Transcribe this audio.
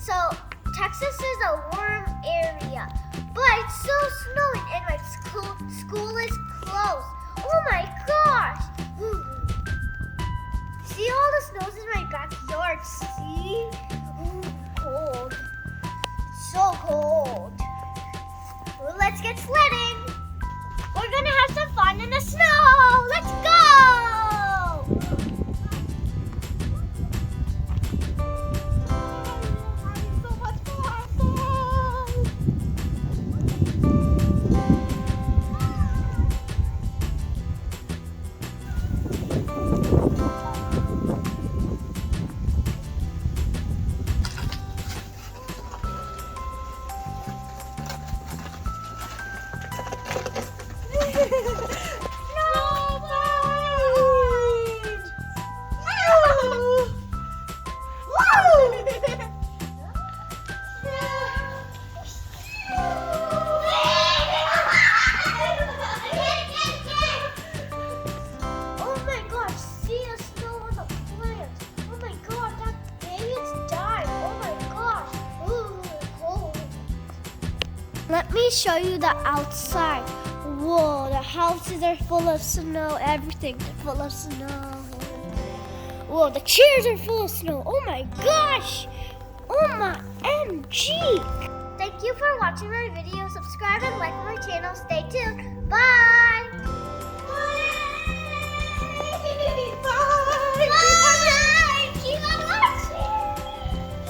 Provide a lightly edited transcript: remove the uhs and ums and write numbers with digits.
So Texas is a warm area, but it's so snowy and my school is closed. Oh my gosh! See all the snows in my backyard, see? Cold. So cold. Well, let's get sledding. We're gonna have some fun in the snow. Let's go! Let me show you the outside. Whoa, the houses are full of snow. Everything's full of snow. Whoa, the chairs are full of snow. Oh my gosh. Oh my MG. Thank you for watching my video. Subscribe and like my channel. Stay tuned. Bye.